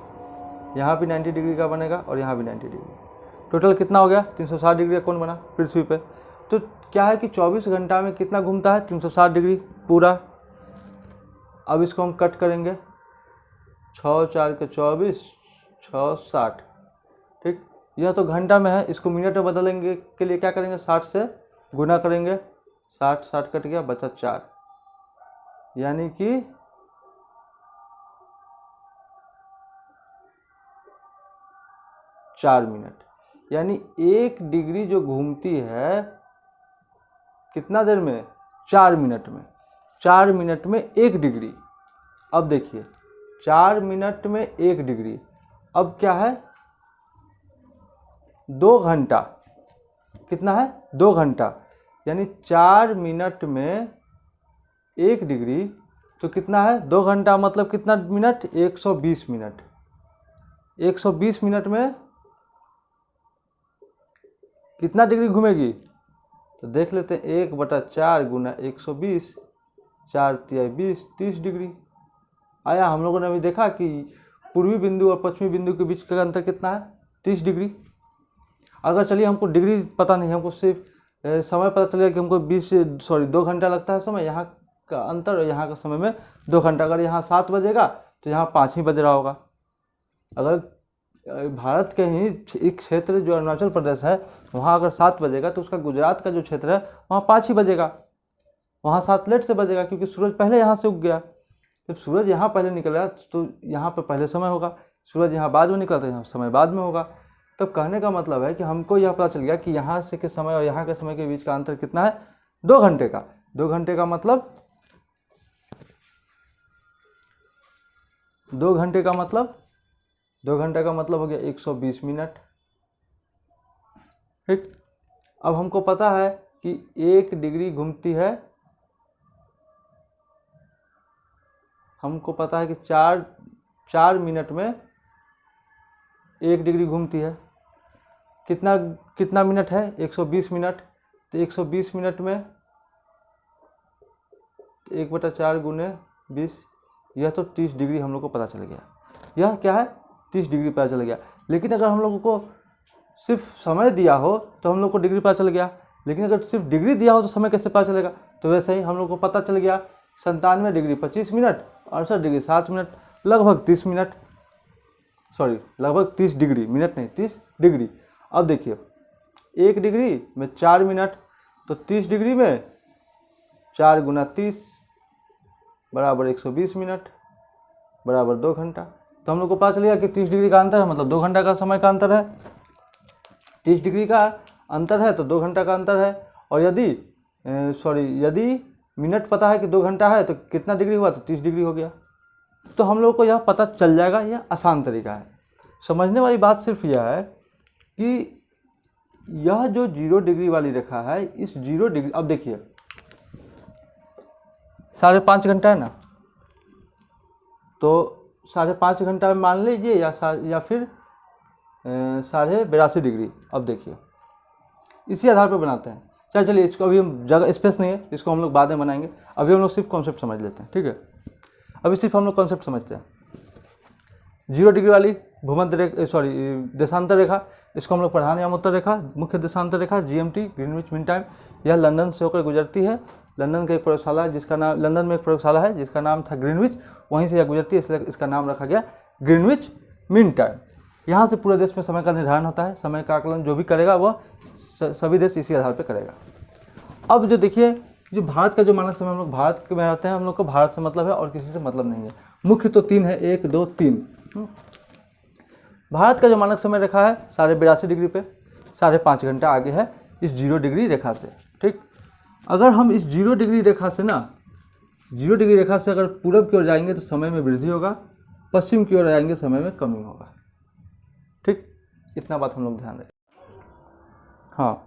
यहाँ भी 90 डिग्री का बनेगा और यहाँ भी 90 डिग्री। टोटल कितना हो गया, 360 डिग्री का कोण बना पृथ्वी पे। तो क्या है कि 24 घंटा में कितना घूमता है, 360 डिग्री पूरा। अब इसको हम कट करेंगे, 6 4 के 24, 6 60, ठीक। यह तो घंटा में है, इसको मिनट में बदलेंगे के लिए क्या करेंगे, 60 से गुना करेंगे, 60 60 कट गया, बचा 4, यानी कि 4 मिनट, यानी 1 डिग्री जो घूमती है कितना देर में, 4 मिनट में। 4 मिनट में 1 डिग्री। अब देखिए 4 मिनट में 1 डिग्री, अब क्या है 2 घंटा, कितना है 2 घंटा, यानी 4 मिनट में 1 डिग्री तो कितना है 2 घंटा, मतलब कितना मिनट, 120 मिनट। 120 मिनट में कितना डिग्री घूमेगी, तो देख लेते हैं 1/4 गुना 120, 4 तिया 20, 30 डिग्री आया। हम लोगों ने अभी देखा कि पूर्वी बिंदु और पश्चिमी बिंदु के बीच का अंतर कितना है, 30 डिग्री। अगर चलिए हमको डिग्री पता नहीं, हमको सिर्फ समय पता चलेगा कि हमको 2 घंटा लगता है समय, यहाँ का अंतर और यहाँ का समय में 2 घंटा। अगर यहाँ 7 बजेगा तो यहाँ 5 ही बज रहा होगा। अगर भारत के ही एक क्षेत्र जो अरुणाचल प्रदेश है वहाँ अगर 7 बजेगा तो उसका गुजरात का जो क्षेत्र है वहाँ 5 ही बजेगा, वहाँ 7 लेट से बजेगा, क्योंकि सूरज पहले यहाँ से उग गया। जब सूरज यहाँ पहले निकला तो यहाँ पर पहले समय होगा, सूरज यहाँ बाद में निकला तो यहाँ समय बाद में होगा। तब कहने का मतलब है कि हमको यह पता चल गया कि यहाँ से के समय और यहाँ के समय के बीच का अंतर कितना है, 2 घंटे का। 2 घंटे का मतलब 2 घंटे का मतलब 2 घंटे का मतलब हो गया 120 मिनट। ठीक, अब हमको पता है कि 1 डिग्री घूमती है, हमको पता है कि 4 मिनट में 1 डिग्री घूमती है। कितना मिनट है, 120 मिनट। तो 120 मिनट में 1/4 गुने 20, यह तो 30 डिग्री हम लोग को पता चल गया। यह क्या है, 30 डिग्री पता चल गया। लेकिन अगर हम लोगों को सिर्फ समय दिया हो तो हम लोग को डिग्री पता चल गया, लेकिन अगर सिर्फ डिग्री दिया हो तो समय कैसे पता चलेगा। तो वैसे ही हम लोग को पता चल गया 97 डिग्री 25 मिनट, 68 डिग्री 7 मिनट, लगभग 30 मिनट, सॉरी लगभग 30 डिग्री, मिनट नहीं 30 डिग्री। अब देखिए 1 डिग्री में 4 मिनट, तो 30 डिग्री में 4 गुना 30 बराबर 120 मिनट बराबर 2 घंटा। तो हम लोग को पता चलेगा कि 30 डिग्री का अंतर है, मतलब 2 घंटा का समय का अंतर है। 30 डिग्री का अंतर है तो 2 घंटा का अंतर है। और यदि मिनट पता है कि 2 घंटा है तो कितना डिग्री हुआ, तो 30 डिग्री हो गया। तो हम लोग को यह पता चल जाएगा, यह आसान तरीका है। समझने वाली बात सिर्फ यह है कि यह जो 0 डिग्री वाली रेखा है, इस 0 डिग्री, अब देखिए 5.5 घंटा है ना, तो 5.5 घंटा में मान लीजिए या फिर 82.5 डिग्री। अब देखिए इसी आधार पर बनाते हैं। चलिए इसको अभी हम, जगह स्पेस नहीं है, इसको हम लोग बाद में बनाएंगे। अभी हम लोग सिर्फ कॉन्सेप्ट समझ लेते हैं, ठीक है। अभी सिर्फ हम लोग कॉन्सेप्ट समझते हैं। 0 डिग्री वाली देशांतर रेखा, इसको हम लोग प्रधान यामोत्तर रेखा, मुख्य देशांतर रेखा, GMT ग्रीनविच मीन टाइम, यह लंदन से होकर गुजरती है। लंदन का एक प्रयोगशाला है जिसका नाम, लंदन में एक प्रयोगशाला है जिसका नाम था ग्रीनविच, वहीं से यह गुजरती है, इसलिए इसका नाम रखा गया ग्रीनविच मीन टाइम। यहाँ से पूरे देश में समय का निर्धारण होता है। समय का आकलन जो भी करेगा वह सभी देश इसी आधार पर करेगा। अब जो देखिए, जो भारत का जो मानक समय, हम लोग भारत में रहते हैं, हम लोग को भारत से मतलब है और किसी से मतलब नहीं है। मुख्य तो 3 है, 1 2 3। भारत का जो मानक समय रेखा है 82.5 डिग्री पे 5.5 घंटा आगे है इस 0 डिग्री रेखा से। ठीक, अगर हम इस 0 डिग्री रेखा से ना, 0 डिग्री रेखा से अगर पूरब की ओर जाएंगे तो समय में वृद्धि होगा, पश्चिम की ओर जाएंगे समय में कमी होगा। ठीक, इतना बात हम लोग ध्यान रखें। हाँ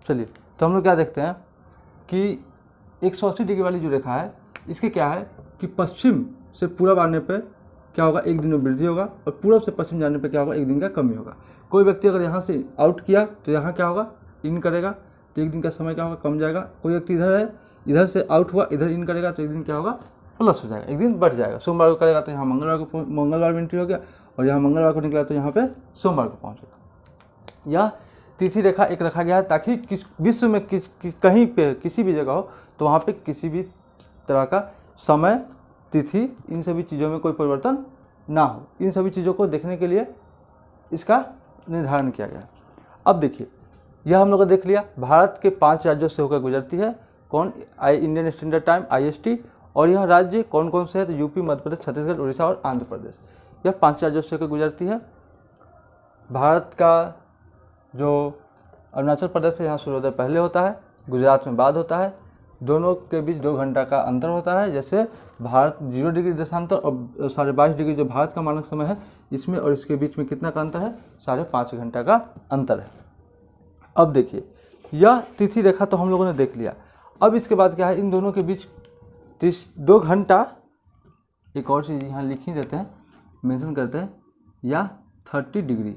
चलिए, तो हम लोग क्या देखते हैं कि 180 डिग्री वाली जो रेखा है, इसके क्या है कि पश्चिम से पूरब आने पर क्या होगा, 1 दिन में वृद्धि होगा, और पूरब से पश्चिम जाने पर क्या होगा, 1 दिन का कमी होगा। कोई व्यक्ति अगर यहाँ से आउट किया तो यहाँ क्या होगा, इन करेगा तो 1 दिन का समय क्या होगा, कम जाएगा। कोई व्यक्ति इधर है, इधर से आउट हुआ, इधर इन करेगा तो 1 दिन क्या होगा, प्लस हो जाएगा, 1 दिन बढ़ जाएगा। सोमवार को करेगा तो यहाँ मंगलवार में एंट्री हो गया, और यहाँ मंगलवार को निकला तो यहाँ पे सोमवार को पहुँचेगा। यह तिथि रेखा एक रखा गया है ताकि विश्व में कहीं पे किसी भी जगह हो तो वहाँ पे किसी भी तरह का समय, तिथि, इन सभी चीज़ों में कोई परिवर्तन ना हो। इन सभी चीज़ों को देखने के लिए इसका निर्धारण किया गया। अब देखिए, यह हम लोग ने देख लिया, भारत के 5 राज्यों से होकर गुजरती है। कौन, इंडियन स्टैंडर्ड टाइम IST। और यह राज्य कौन कौन से है, तो यूपी, मध्य प्रदेश, छत्तीसगढ़, उड़ीसा और आंध्र प्रदेश। यह 5 राज्यों से होकर गुजरती है। भारत का जो अरुणाचल प्रदेश है यहाँ सूर्योदय पहले होता है, गुजरात में बाद होता है, दोनों के बीच 2 घंटा का अंतर होता है। जैसे भारत 0 डिग्री देशांतर और 22.5 डिग्री जो भारत का मानक समय है, इसमें और इसके बीच में कितना का अंतर है? 5.5 घंटा का अंतर है। अब देखिए, यह तिथि रेखा तो हम लोगों ने देख लिया। अब इसके बाद क्या है, इन दोनों के बीच 2 घंटा, एक और चीज़ यहाँ लिख ही देते हैं, मेंशन करते हैं, या 30 डिग्री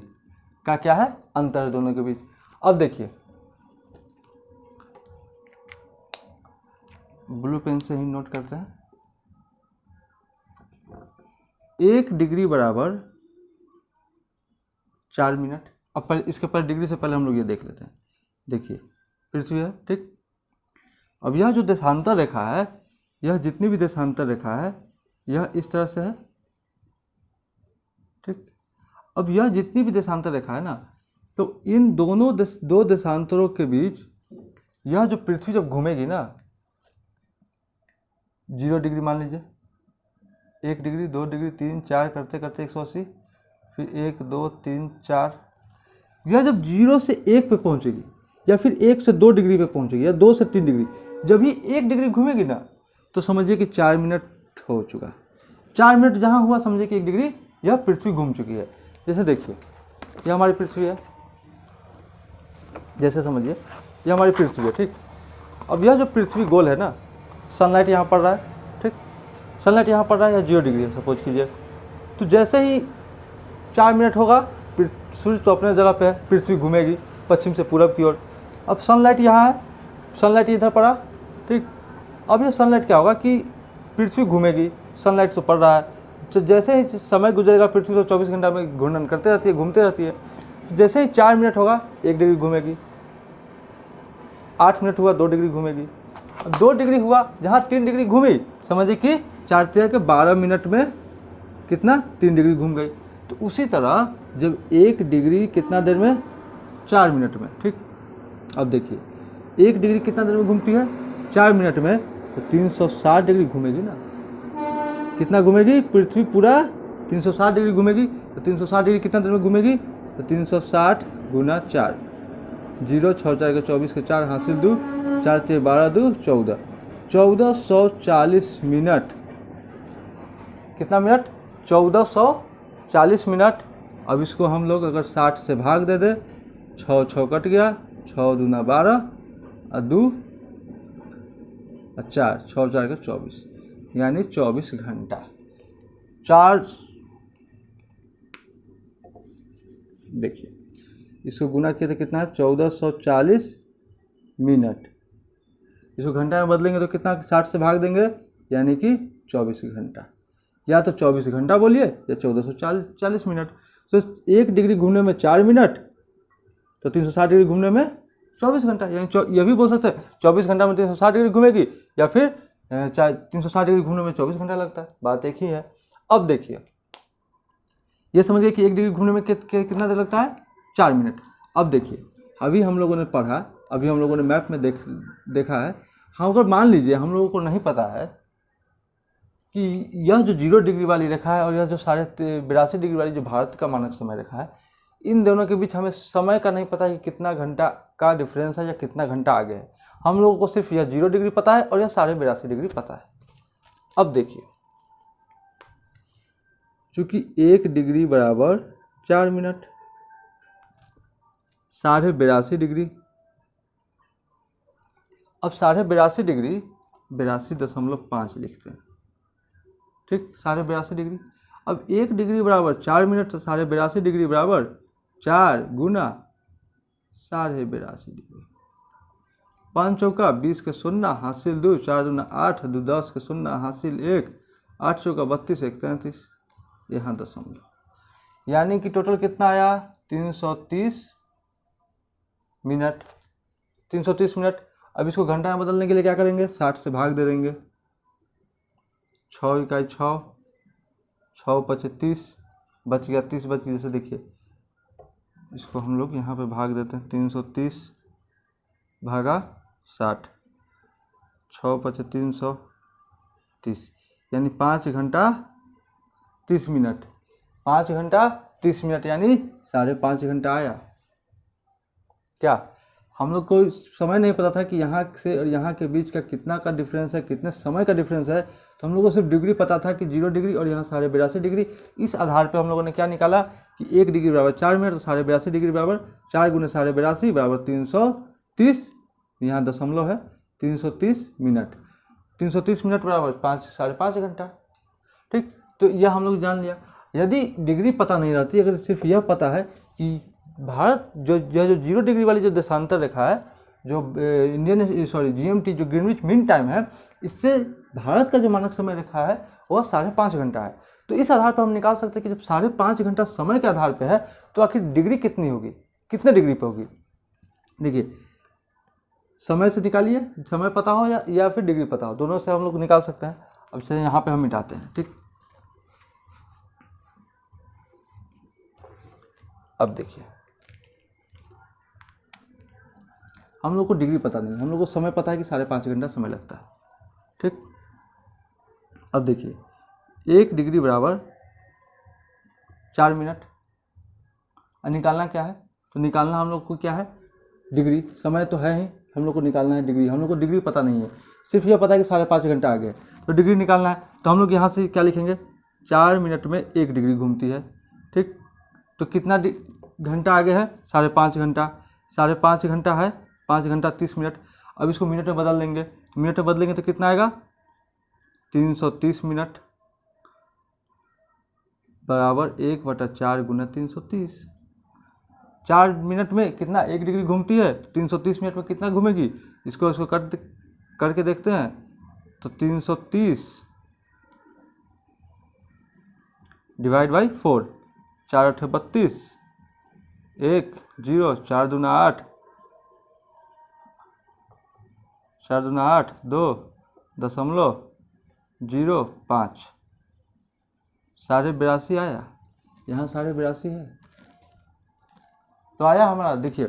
का क्या है? अंतर है दोनों के बीच। अब देखिए, ब्लू पेन से ही नोट करते हैं। 1 डिग्री बराबर 4 मिनट। अब इसके पहले डिग्री से पहले हम लोग ये देख लेते हैं। देखिए, पृथ्वी है, ठीक। अब यह जो देशांतर रेखा है, यह जितनी भी देशांतर रेखा है, यह इस तरह से है, ठीक। अब यह जितनी भी देशांतर रेखा है ना, तो इन दोनों दो देशांतरों के बीच यह जो पृथ्वी जब घूमेगी ना, 0 डिग्री मान लीजिए, 1 डिग्री, 2 डिग्री, 3, 4 करते करते 180, फिर 1, 2, 3, 4, यह जब 0 से 1 पे पहुंचेगी, या फिर 1 से 2 डिग्री पे पहुंचेगी, या 2 से 3 डिग्री, जब ये 1 डिग्री घूमेगी ना, तो समझिए कि 4 मिनट हो चुका। 4 मिनट जहाँ हुआ, समझिए कि 1 डिग्री यह पृथ्वी घूम चुकी है। जैसे देखिए, यह हमारी पृथ्वी है, जैसे समझिए यह हमारी पृथ्वी है, ठीक। अब यह जो पृथ्वी गोल है ना, सनलाइट यहाँ पड़ रहा है, ठीक, सनलाइट यहाँ पड़ रहा है, या 0 डिग्री है सपोज कीजिए, तो जैसे ही 4 मिनट होगा, सूर्य तो अपने जगह पे है, पृथ्वी घूमेगी पश्चिम से पूरब की ओर। अब सनलाइट यहाँ है, सनलाइट इधर पड़ा, ठीक। अब ये सनलाइट क्या होगा कि पृथ्वी घूमेगी, सनलाइट तो पड़ रहा है, तो जैसे ही समय गुजरेगा, पृथ्वी तो 24 घंटा में घूर्णन करते रहती है, घूमते रहती है, जैसे ही 4 मिनट होगा 1 डिग्री घूमेगी, 8 मिनट हुआ 2 डिग्री घूमेगी, 2 डिग्री हुआ जहाँ 3 डिग्री घूमी, समझिए कि 4 के 12 मिनट में कितना 3 डिग्री घूम गई। तो उसी तरह जब 1 डिग्री कितना देर में? 4 मिनट में, ठीक। अब देखिए, 1 डिग्री कितना देर में घूमती है? 4 मिनट में, तो 360 डिग्री घूमेगी ना। कितना घूमेगी? पृथ्वी पूरा 360 डिग्री घूमेगी, तो 360 डिग्री कितना देर में घूमेगी? तो 360 गुना 4, 0, 6, 4 के 24 के 4 हासिल 2, 4 से 12, 2, 14, 1440 मिनट। कितना मिनट? 1440 मिनट। अब इसको हम लोग अगर 60 से भाग दे दे, 6 6 कट गया, 6 दूना 12 और 2 और 4, 6 4 के 24, यानी 24 घंटा। 4 देखिए, इसको गुना किया तो कितना है? 1440 मिनट। इसको घंटा में बदलेंगे तो कितना? 60 से भाग देंगे, यानी कि 24 घंटा। या तो 24 घंटा बोलिए, या 1440 मिनट। तो 1 डिग्री घूमने में 4 मिनट, तो 360 डिग्री घूमने में 24 घंटा। यानी यह भी बोल सकते हैं 24 घंटा में 360 डिग्री घूमेगी, या फिर 360 डिग्री घूमने में 24 घंटा लगता है, बात एक ही है। अब देखिए, ये समझिए कि 1 डिग्री घूमने में कितना देर लगता है? 4 मिनट। अब देखिए, अभी हम लोगों ने पढ़ा, अभी हम लोगों ने मैप में देखा है। हाँ, अगर मान लीजिए हम लोगों को नहीं पता है कि यह जो 0 डिग्री वाली रेखा है और यह जो 82 डिग्री वाली जो भारत का मानक समय रेखा है, इन दोनों के बीच हमें समय का नहीं पता कि कितना घंटा का डिफरेंस है या कितना घंटा आगे है। हम लोगों को सिर्फ यह 0 डिग्री पता है और यह 82.5 डिग्री पता है। अब देखिए, चूँकि 1 डिग्री बराबर 4 मिनट, 82.5 डिग्री, अब 82.5 डिग्री 82.5 लिखते हैं, ठीक। 82.5 डिग्री। अब 1 डिग्री बराबर 4 मिनट, तो 82.5 डिग्री बराबर 4 गुना 82.5 डिग्री। 5 चौका 20 के 0 हासिल 2, 4 दूना 8, 2 10 के 0 हासिल 1, 8 चौका 32, 1 33, यहाँ दशमलव, यानी कि टोटल कितना आया? 330 मिनट। 330 मिनट। अब इसको घंटा में बदलने के लिए क्या करेंगे? 60 से भाग दे देंगे, 6 इकाई 6, 6 5 30, बच गया 30 बच गया। जैसे देखिए, इसको हम लोग यहाँ पे भाग देते हैं, 330 भागा 60, 6 5 330, यानी 5 घंटा 30 मिनट। 5 घंटा 30 मिनट यानी 5.5 घंटा आया। क्या हम लोग को समय नहीं पता था कि यहाँ से और यहाँ के बीच का कितना का डिफरेंस है, कितने समय का डिफरेंस है, तो हम लोग को सिर्फ डिग्री पता था कि 0 डिग्री और यहाँ 82.5 डिग्री। इस आधार पे हम लोगों ने क्या निकाला कि 1 डिग्री बराबर 4 मिनट, तो 82.5 डिग्री बराबर 4 गुने 82.5 बराबर 330, यहाँ दशमलव है, 330 मिनट। 330 मिनट बराबर 5.5 घंटा। ठीक, तो यह हम लोग जान लिया। यदि डिग्री पता नहीं रहती, अगर सिर्फ यह पता है कि भारत जो 0 डिग्री वाली जो देशांतर रेखा है, जो GMT जो ग्रीनविच मीन टाइम है, इससे भारत का जो मानक समय रेखा है वह 5.5 घंटा है। तो इस आधार पर हम निकाल सकते हैं कि जब 5.5 घंटा समय के आधार पे है तो आखिर डिग्री कितनी होगी, कितने डिग्री पे होगी। देखिए, समय से निकालिए, समय पता हो या फिर डिग्री पता हो, दोनों से हम लोग निकाल सकते हैं। अब से यहाँ पे हम मिटाते हैं। ठीक, अब देखिए, हम लोग को डिग्री पता नहीं, हम लोग को समय पता है कि 5.5 घंटा समय लगता है। ठीक, अब देखिए, 1 डिग्री बराबर 4 मिनट। निकालना क्या है, तो निकालना हम लोग को क्या है, डिग्री। समय तो है ही, हम लोग को निकालना है डिग्री। हम लोग को डिग्री पता नहीं है, सिर्फ यह पता है कि 5.5 घंटा आ गया, तो डिग्री निकालना है। तो हम लोग यहाँ से क्या लिखेंगे, 4 मिनट में 1 डिग्री घूमती है। ठीक, तो कितना घंटा आगे है, 5.5 घंटा। 5.5 घंटा है, 5 घंटा 30 मिनट। अब इसको मिनट में बदल देंगे, मिनट में बदलेंगे तो कितना आएगा, 330 मिनट बराबर 1/4 गुना 330। 4 मिनट में कितना 1 डिग्री घूमती है, 330 मिनट में कितना घूमेगी, इसको करके देखते हैं। तो 330 डिवाइड बाई 4, 4 8 32, 1 0, 4 दूना 8, 4 दूना 8, 2.05, 82.5 आया। यहाँ 82.5 है, तो आया हमारा। देखिए,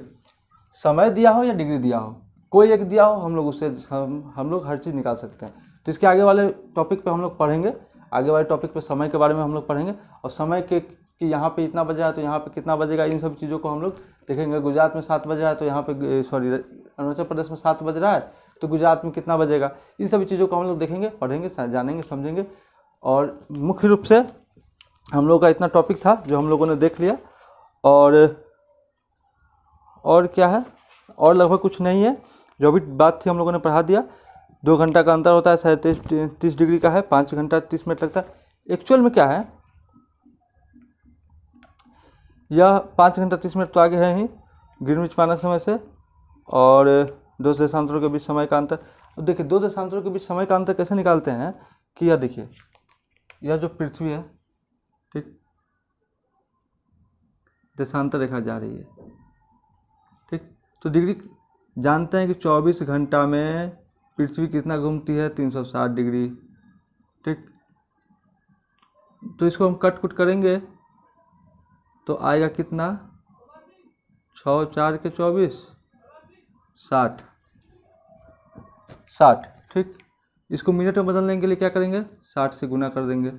समय दिया हो या डिग्री दिया हो, कोई एक दिया हो, हम लोग उससे हम लोग हर चीज़ निकाल सकते हैं। तो इसके आगे वाले टॉपिक पे हम लोग पढ़ेंगे, आगे वाले टॉपिक पे समय के बारे में हम लोग पढ़ेंगे, और समय के कि यहाँ पे इतना बजा है तो यहाँ पे कितना बजेगा, इन सब चीज़ों को हम लोग देखेंगे। गुजरात में 7 बजा है तो यहाँ पे अरुणाचल प्रदेश में 7 बज रहा है तो गुजरात में कितना बजेगा, इन सभी चीज़ों को हम लोग देखेंगे, पढ़ेंगे, जानेंगे, समझेंगे। और मुख्य रूप से हम लोग का इतना टॉपिक था जो हम लोगों ने देख लिया। और क्या है, और लगभग कुछ नहीं है, जो भी बात थी हम लोगों ने पढ़ा दिया। 2 घंटा का अंतर होता है, 30 डिग्री का है, 5 घंटा 30 मिनट लगता है। एक्चुअल में क्या है, यह 5 घंटा 30 मिनट तो आगे है ही ग्रीनविच मानक समय से, और 2 देशांतरों के बीच समय का अंतर। अब देखिए, 2 देशांतरों के बीच समय का अंतर कैसे निकालते हैं कि यह देखिए, यह जो पृथ्वी है, ठीक, देशांतर रेखा जा रही है। ठीक, तो डिग्री जानते हैं कि 24 घंटा में पृथ्वी कितना घूमती है, 360 डिग्री। ठीक, तो इसको हम कट कुट करेंगे तो आएगा कितना, 6 4 के 24, 60। ठीक, इसको मिनट में बदलने के लिए क्या करेंगे, 60 से गुना कर देंगे,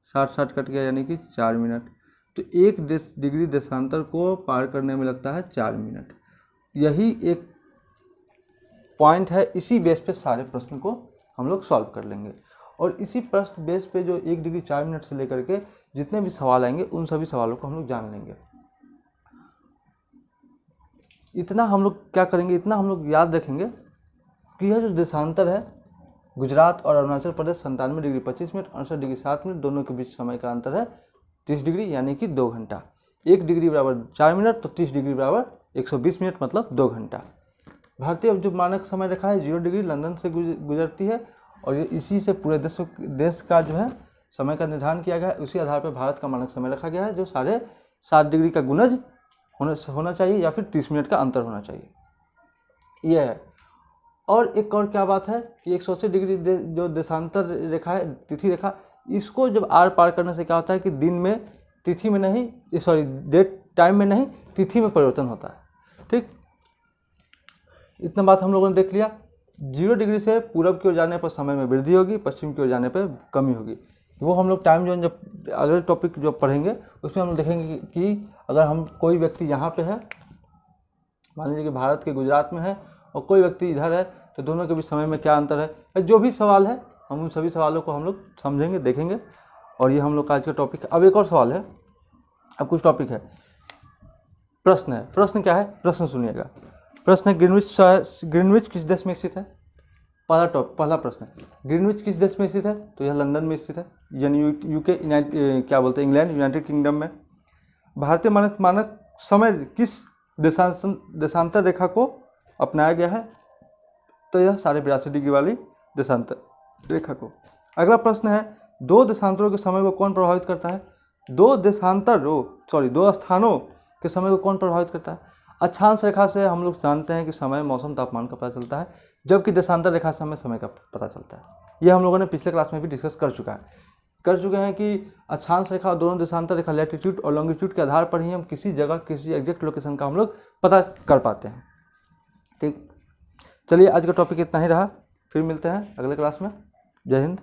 60 कट गया यानी कि 4 मिनट। तो 1 डिग्री देशांतर को पार करने में लगता है 4 मिनट। यही एक पॉइंट है, इसी बेस पे सारे प्रश्न को हम लोग सॉल्व कर लेंगे। और इसी प्रश्न बेस पे जो 1 डिग्री 4 मिनट से लेकर के जितने भी सवाल आएंगे उन सभी सवालों को हम लोग जान लेंगे। इतना हम लोग क्या करेंगे, इतना हम लोग याद रखेंगे कि यह जो देशांतर है, गुजरात और Arunachal Pradesh 97 degree 25 minute, 68 degree 7 minute, दोनों के बीच समय का अंतर है 30 डिग्री यानी कि 2 घंटा। 1 डिग्री बराबर 4 मिनट, तो 30 डिग्री बराबर 120 मिनट, मतलब 2 घंटा। भारतीय जो मानक समय रेखा है 0 डिग्री लंदन से गुजरती है, और ये इसी से पूरे देश का जो है समय का निर्धारण किया गया है। उसी आधार पर भारत का मानक समय रखा गया है, जो 7.5 डिग्री का गुणज होना चाहिए या फिर 30 मिनट का अंतर होना चाहिए, यह है। और एक और क्या बात है कि 180 डिग्री जो देशांतर रेखा है, तिथि रेखा, इसको जब आर पार करने से क्या होता है कि दिन में तिथि में नहीं, डेट टाइम में नहीं, तिथि में परिवर्तन होता है। ठीक, इतना बात हम लोगों ने देख लिया। 0 डिग्री से पूरब की ओर जाने पर समय में वृद्धि होगी, पश्चिम की ओर जाने पर कमी होगी। वो हम लोग टाइम जोन जब अगले टॉपिक जो पढ़ेंगे उसमें हम लोग देखेंगे कि अगर हम कोई व्यक्ति यहाँ पे है, मान लीजिए कि भारत के गुजरात में है और कोई व्यक्ति इधर है, तो दोनों के बीच समय में क्या अंतर है, जो भी सवाल है हम उन सभी सवालों को हम लोग समझेंगे, देखेंगे। और ये हम लोग का आज का टॉपिक है। अब एक और सवाल है, अब कुछ टॉपिक है, प्रश्न है। प्रश्न क्या है, प्रश्न सुनिएगा। प्रश्न है, ग्रीनविच किस देश में स्थित है? पहला प्रश्न है, ग्रीनविच किस देश में स्थित है? तो यह लंदन में स्थित है, यानी यूके क्या बोलते हैं, इंग्लैंड, यूनाइटेड किंगडम में। भारतीय मानक समय किस देशांतर रेखा को अपनाया गया है? तो यह 82.5 डिग्री वाली देशांतर रेखा को। अगला प्रश्न है, दो देशांतरों के समय को कौन प्रभावित करता है? दो स्थानों के समय को कौन प्रभावित करता है? अक्षांश रेखा से हम लोग जानते हैं कि समय, मौसम, तापमान का पता चलता है, जबकि देशांतर रेखा से हमें समय का पता चलता है। यह हम लोगों ने पिछले क्लास में भी डिस्कस कर चुके हैं कि अक्षांश रेखा और दोनों देशांतर रेखा लैटिट्यूड और लॉन्गिट्यूड के आधार पर ही हम किसी जगह, किसी एग्जैक्ट लोकेशन का हम लोग पता कर पाते हैं। ठीक, चलिए आज का टॉपिक इतना ही रहा, फिर मिलते हैं अगले क्लास में। जय हिंद।